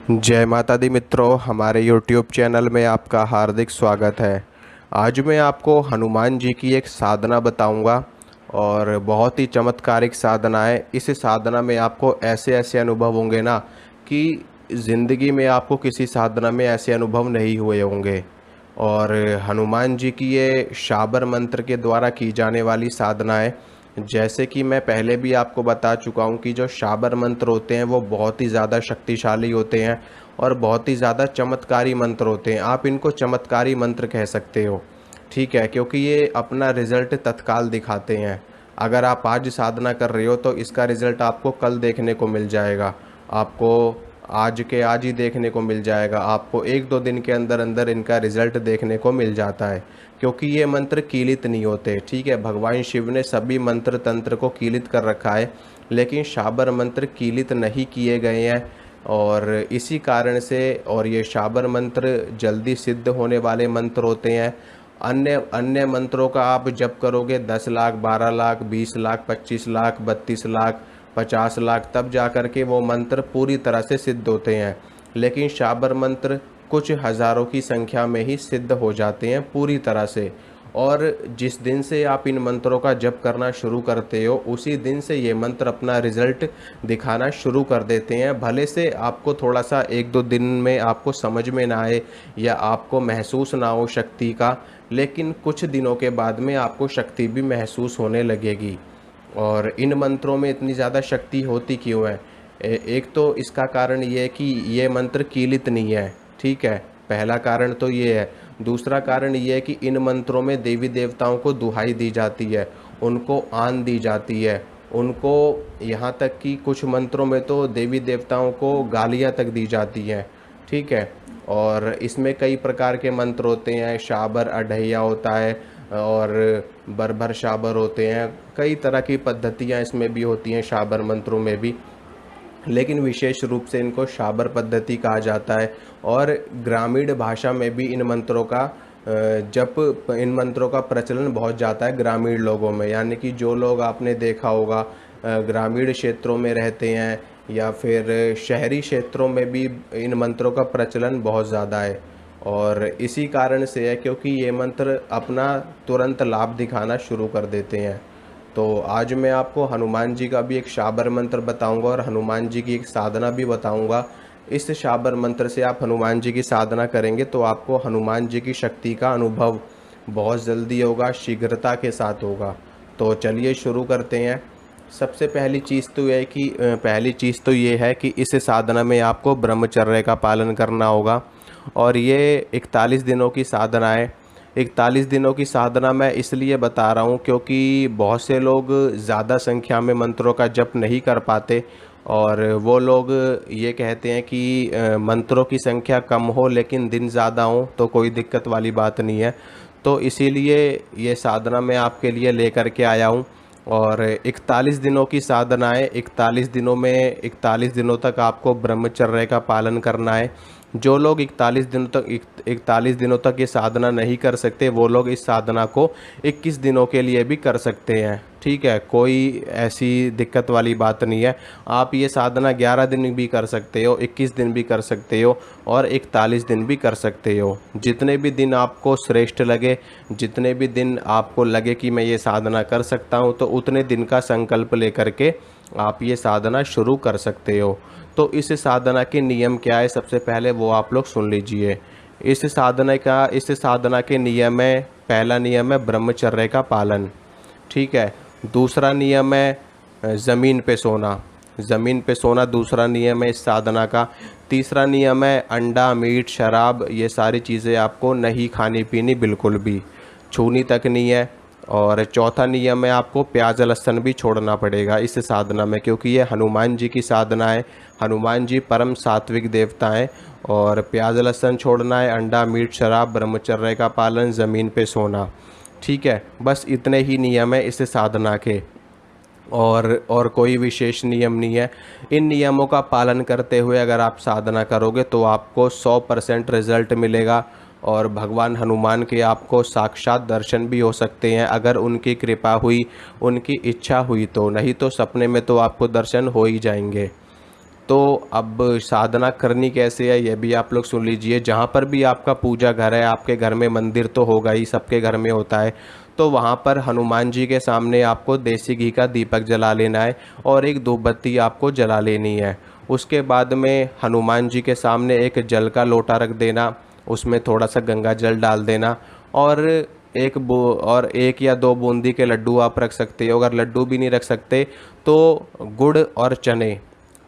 जय माता दी मित्रों, हमारे YouTube चैनल में आपका हार्दिक स्वागत है। आज मैं आपको हनुमान जी की एक साधना बताऊंगा और बहुत ही चमत्कारिक साधना है। इस साधना में आपको ऐसे ऐसे अनुभव होंगे ना कि ज़िंदगी में आपको किसी साधना में ऐसे अनुभव नहीं हुए होंगे। और हनुमान जी की ये शाबर मंत्र के द्वारा की जाने वाली साधना है। जैसे कि मैं पहले भी आपको बता चुका हूँ कि जो शाबर मंत्र होते हैं वो बहुत ही ज़्यादा शक्तिशाली होते हैं और बहुत ही ज़्यादा चमत्कारी मंत्र होते हैं। आप इनको चमत्कारी मंत्र कह सकते हो, ठीक है, क्योंकि ये अपना रिज़ल्ट तत्काल दिखाते हैं। अगर आप आज साधना कर रहे हो तो इसका रिज़ल्ट आपको कल देखने को मिल जाएगा, आपको आज के आज ही देखने को मिल जाएगा, आपको एक दो दिन के अंदर अंदर इनका रिज़ल्ट देखने को मिल जाता है, क्योंकि ये मंत्र कीलित नहीं होते। ठीक है, भगवान शिव ने सभी मंत्र तंत्र को कीलित कर रखा है, लेकिन शाबर मंत्र कीलित नहीं किए गए हैं। और इसी कारण से, और ये शाबर मंत्र जल्दी सिद्ध होने वाले मंत्र होते हैं। अन्य अन्य मंत्रों का आप जप करोगे 10 लाख, 12 लाख, 20 लाख, 25 लाख, 32 लाख, 50 लाख, तब जा कर के वो मंत्र पूरी तरह से सिद्ध होते हैं। लेकिन शाबर मंत्र कुछ हज़ारों की संख्या में ही सिद्ध हो जाते हैं पूरी तरह से। और जिस दिन से आप इन मंत्रों का जप करना शुरू करते हो उसी दिन से ये मंत्र अपना रिज़ल्ट दिखाना शुरू कर देते हैं। भले से आपको थोड़ा सा एक दो दिन में आपको समझ में ना आए या आपको महसूस ना हो शक्ति का, लेकिन कुछ दिनों के बाद में आपको शक्ति भी महसूस होने लगेगी। और इन मंत्रों में इतनी ज़्यादा शक्ति होती क्यों है? एक तो इसका कारण ये है कि ये मंत्र कीलित नहीं है, ठीक है, पहला कारण तो ये है। दूसरा कारण ये है कि इन मंत्रों में देवी देवताओं को दुहाई दी जाती है, उनको आन दी जाती है, उनको, यहाँ तक कि कुछ मंत्रों में तो देवी देवताओं को गालियाँ तक दी जाती हैं, ठीक है। और इसमें कई प्रकार के मंत्र होते हैं, शाबर अढ़ैया होता है और बरभर शाबर होते हैं, कई तरह की पद्धतियाँ इसमें भी होती हैं शाबर मंत्रों में भी, लेकिन विशेष रूप से इनको शाबर पद्धति कहा जाता है। और ग्रामीण भाषा में भी इन मंत्रों का इन मंत्रों का प्रचलन बहुत ज़्यादा है ग्रामीण लोगों में, यानी कि जो लोग आपने देखा होगा ग्रामीण क्षेत्रों में रहते हैं या फिर शहरी क्षेत्रों में भी इन मंत्रों का प्रचलन बहुत ज़्यादा है। और इसी कारण से है क्योंकि ये मंत्र अपना तुरंत लाभ दिखाना शुरू कर देते हैं। तो आज मैं आपको हनुमान जी का भी एक शाबर मंत्र बताऊंगा और हनुमान जी की एक साधना भी बताऊंगा। इस शाबर मंत्र से आप हनुमान जी की साधना करेंगे तो आपको हनुमान जी की शक्ति का अनुभव बहुत जल्दी होगा, शीघ्रता के साथ होगा। तो चलिए शुरू करते हैं। सबसे पहली चीज़ तो ये है कि इस साधना में आपको ब्रह्मचर्य का पालन करना होगा। और ये 41 दिनों की साधना है। 41 दिनों की साधना मैं इसलिए बता रहा हूँ क्योंकि बहुत से लोग ज़्यादा संख्या में मंत्रों का जप नहीं कर पाते और वो लोग ये कहते हैं कि मंत्रों की संख्या कम हो लेकिन दिन ज़्यादा हो तो कोई दिक्कत वाली बात नहीं है। तो इसीलिए ये साधना मैं आपके लिए लेकर के आया हूँ। और 41 दिनों की साधना है। 41 दिनों तक आपको ब्रह्मचर्य का पालन करना है। जो लोग 41 दिनों तक ये साधना नहीं कर सकते वो लोग इस साधना को 21 दिनों के लिए भी कर सकते हैं, ठीक है, कोई ऐसी दिक्कत वाली बात नहीं है। आप ये साधना 11 दिन भी कर सकते हो, 21 दिन भी कर सकते हो और 41 दिन भी कर सकते हो। जितने भी दिन आपको श्रेष्ठ लगे, जितने भी दिन आपको लगे कि मैं ये साधना कर सकता हूँ, तो उतने दिन का संकल्प लेकर के आप ये साधना शुरू कर सकते हो। तो इस साधना के नियम क्या है, सबसे पहले वो आप लोग सुन लीजिए। इस साधना के नियम है, पहला नियम है ब्रह्मचर्य का पालन, ठीक है। दूसरा नियम है ज़मीन पे सोना, ज़मीन पे सोना दूसरा नियम है इस साधना का। तीसरा नियम है अंडा, मीट, शराब, ये सारी चीज़ें आपको नहीं खानी पीनी, बिल्कुल भी छूनी तक नहीं है। और चौथा नियम है आपको प्याज लहसुन भी छोड़ना पड़ेगा इस साधना में, क्योंकि ये हनुमान जी की साधना है। हनुमान जी परम सात्विक देवता हैं। और प्याज लहसुन छोड़ना है, अंडा, मीट, शराब, ब्रह्मचर्य का पालन, ज़मीन पे सोना, ठीक है। बस इतने ही नियम है इस साधना के, और कोई विशेष नियम नहीं है। इन नियमों का पालन करते हुए अगर आप साधना करोगे तो आपको 100% रिज़ल्ट मिलेगा और भगवान हनुमान के आपको साक्षात दर्शन भी हो सकते हैं अगर उनकी कृपा हुई, उनकी इच्छा हुई तो, नहीं तो सपने में तो आपको दर्शन हो ही जाएंगे। तो अब साधना करनी कैसे है ये भी आप लोग सुन लीजिए। जहाँ पर भी आपका पूजा घर है, आपके घर में मंदिर तो होगा ही, सबके घर में होता है, तो वहाँ पर हनुमान जी के सामने आपको देसी घी का दीपक जला लेना है और एक धूप बत्ती आपको जला लेनी है। उसके बाद में हनुमान जी के सामने एक जल का लोटा रख देना, उसमें थोड़ा सा गंगा जल डाल देना और एक या दो बूंदी के लड्डू आप रख सकते हो। अगर लड्डू भी नहीं रख सकते तो गुड़ और चने,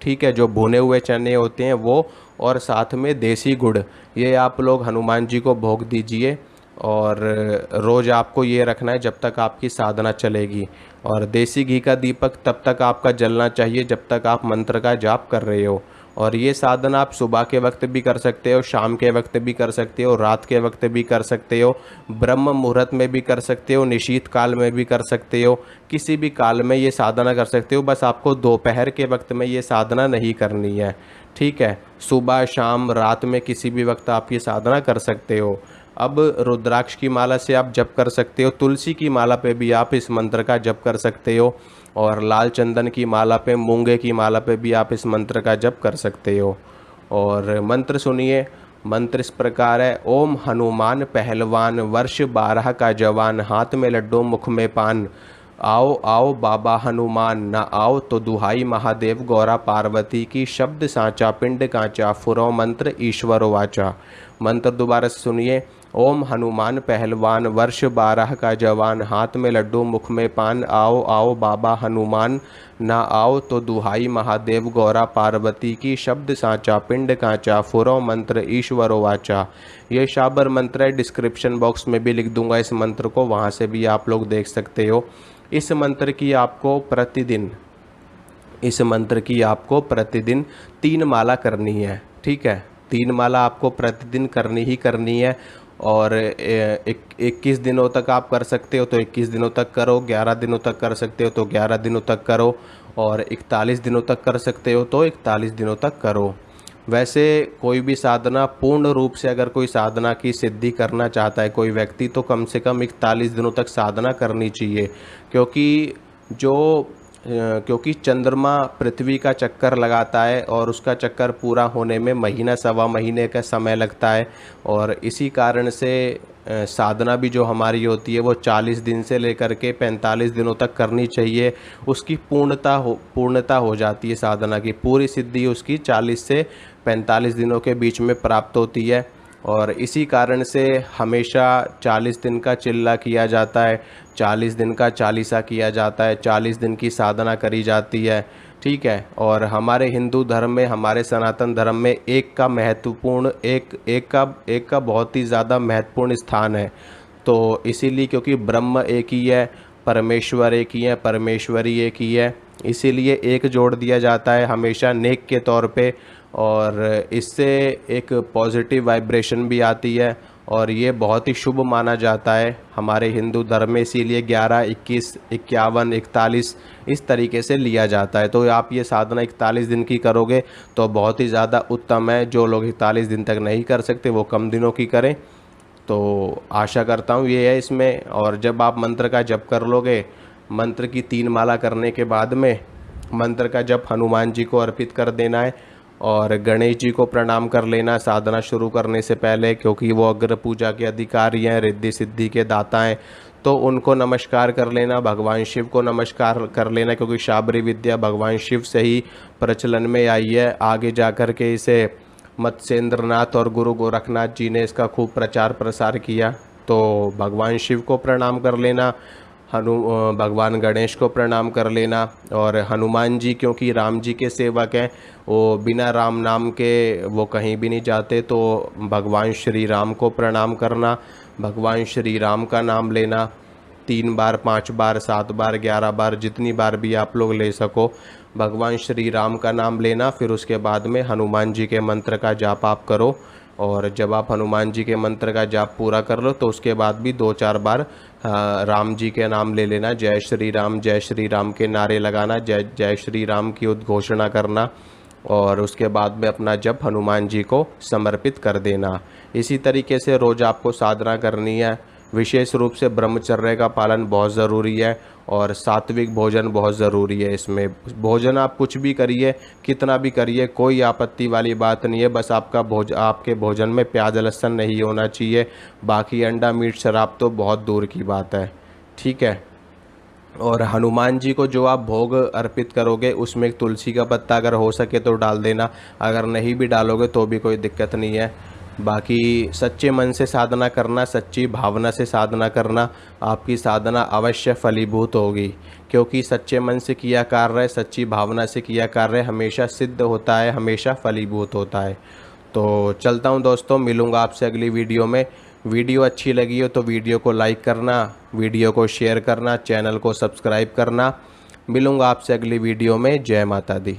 ठीक है, जो भुने हुए चने होते हैं वो, और साथ में देसी गुड़, ये आप लोग हनुमान जी को भोग दीजिए। और रोज़ आपको ये रखना है जब तक आपकी साधना चलेगी। और देसी घी का दीपक तब तक आपका जलना चाहिए जब तक आप मंत्र का जाप कर रहे हो। और ये साधना आप सुबह के वक्त भी कर सकते हो, शाम के वक्त भी कर सकते हो, रात के वक्त भी कर सकते हो, ब्रह्म मुहूर्त में भी कर सकते हो, निशीत काल में भी कर सकते हो, किसी भी काल में ये साधना कर सकते हो। बस आपको दोपहर के वक्त में ये साधना नहीं करनी है, ठीक है। सुबह शाम रात में किसी भी वक्त आप ये साधना कर सकते हो। अब रुद्राक्ष की माला से आप जप कर सकते हो, तुलसी की माला पे भी आप इस मंत्र का जप कर सकते हो, और लाल चंदन की माला पे, मूंगे की माला पे भी आप इस मंत्र का जप कर सकते हो। और मंत्र सुनिए, मंत्र इस प्रकार है। ओम हनुमान पहलवान, वर्ष 12 का जवान, हाथ में लड्डू मुख में पान, आओ आओ बाबा हनुमान, ना आओ तो दुहाई महादेव गौरा पार्वती की, शब्द साचा पिंड कांचा, फुरो मंत्र ईश्वर वाचा। मंत्र दोबारा से सुनिए। ओम हनुमान पहलवान, वर्ष 12 का जवान, हाथ में लड्डू मुख में पान, आओ आओ बाबा हनुमान, ना आओ तो दुहाई महादेव गौरा पार्वती की, शब्द साचा पिंड कांचा, फुरो मंत्र ईश्वर वाचा। ये शाबर मंत्र है, डिस्क्रिप्शन बॉक्स में भी लिख दूंगा इस मंत्र को, वहाँ से भी आप लोग देख सकते हो। इस मंत्र की आपको प्रतिदिन 3 माला करनी है, ठीक है। 3 माला आपको प्रतिदिन करनी ही करनी है। और 21 दिनों तक आप कर सकते हो तो 21 दिनों तक करो, 11 दिनों तक कर सकते हो तो 11 दिनों तक करो, और 41 दिनों तक कर सकते हो तो 41 दिनों तक करो। वैसे कोई भी साधना पूर्ण रूप से, अगर कोई साधना की सिद्धि करना चाहता है कोई व्यक्ति, तो कम से कम 41 दिनों तक साधना करनी चाहिए। क्योंकि चंद्रमा पृथ्वी का चक्कर लगाता है और उसका चक्कर पूरा होने में महीना सवा महीने का समय लगता है। और इसी कारण से साधना भी जो हमारी होती है वो 40 दिन से लेकर के 45 दिनों तक करनी चाहिए। उसकी पूर्णता हो जाती है, साधना की पूरी सिद्धि उसकी 40 से 45 दिनों के बीच में प्राप्त होती है। और इसी कारण से हमेशा 40 दिन का चिल्ला किया जाता है, 40 दिन का चालीसा किया जाता है, 40 दिन की साधना करी जाती है, ठीक है। और हमारे हिंदू धर्म में, हमारे सनातन धर्म में एक का बहुत ही ज़्यादा महत्वपूर्ण स्थान है। तो इसीलिए, क्योंकि ब्रह्म एक ही है, परमेश्वर एक ही है, परमेश्वरी एक ही है, इसीलिए एक जोड़ दिया जाता है हमेशा नेक के तौर पे। और इससे एक पॉजिटिव वाइब्रेशन भी आती है और ये बहुत ही शुभ माना जाता है हमारे हिंदू धर्म में। इसीलिए 11, 21, 51, 41 इस तरीके से लिया जाता है। तो आप ये साधना 41 दिन की करोगे तो बहुत ही ज़्यादा उत्तम है। जो लोग 41 दिन तक नहीं कर सकते वो कम दिनों की करें। तो आशा करता हूँ ये है इसमें। और जब आप मंत्र का जप कर लोगे, मंत्र की 3 माला करने के बाद में मंत्र का जप हनुमान जी को अर्पित कर देना है और गणेश जी को प्रणाम कर लेना साधना शुरू करने से पहले, क्योंकि वो अग्र पूजा के अधिकारी हैं, रिद्धि सिद्धि के दाता हैं। तो उनको नमस्कार कर लेना, भगवान शिव को नमस्कार कर लेना, क्योंकि शाबरी विद्या भगवान शिव से ही प्रचलन में आई है। आगे जाकर के इसे मत्स्येंद्रनाथ और गुरु गोरखनाथ जी ने इसका खूब प्रचार प्रसार किया। तो भगवान शिव को प्रणाम कर लेना, भगवान गणेश को प्रणाम कर लेना। और हनुमान जी क्योंकि राम जी के सेवक हैं, वो बिना राम नाम के वो कहीं भी नहीं जाते, तो भगवान श्री राम को प्रणाम करना, भगवान श्री राम का नाम लेना 3 बार, 5 बार, 7 बार, 11 बार, जितनी बार भी आप लोग ले सको भगवान श्री राम का नाम लेना। फिर उसके बाद में हनुमान जी के मंत्र का जाप आप करो। और जब आप हनुमान जी के मंत्र का जाप पूरा कर लो तो उसके बाद भी 2-4 बार राम जी के नाम ले लेना, जय श्री राम के नारे लगाना, जय जय श्री राम की उद्घोषणा करना। और उसके बाद में अपना जप हनुमान जी को समर्पित कर देना। इसी तरीके से रोज़ आपको साधना करनी है। विशेष रूप से ब्रह्मचर्य का पालन बहुत ज़रूरी है और सात्विक भोजन बहुत ज़रूरी है। इसमें भोजन आप कुछ भी करिए, कितना भी करिए, कोई आपत्ति वाली बात नहीं है। बस आपके भोजन में प्याज लहसुन नहीं होना चाहिए। बाकी अंडा मीट शराब तो बहुत दूर की बात है। ठीक है। और हनुमान जी को जो आप भोग अर्पित करोगे उसमें एक तुलसी का पत्ता अगर हो सके तो डाल देना, अगर नहीं भी डालोगे तो भी कोई दिक्कत नहीं है। बाकी सच्चे मन से साधना करना, सच्ची भावना से साधना करना, आपकी साधना अवश्य फलीभूत होगी। क्योंकि सच्चे मन से किया कार्य, सच्ची भावना से किया कार्य हमेशा सिद्ध होता है, हमेशा फलीभूत होता है। तो चलता हूँ दोस्तों, मिलूँगा आपसे अगली वीडियो में। वीडियो अच्छी लगी हो तो वीडियो को लाइक करना, वीडियो को शेयर करना, चैनल को सब्सक्राइब करना। मिलूँगा आपसे अगली वीडियो में। जय माता दी।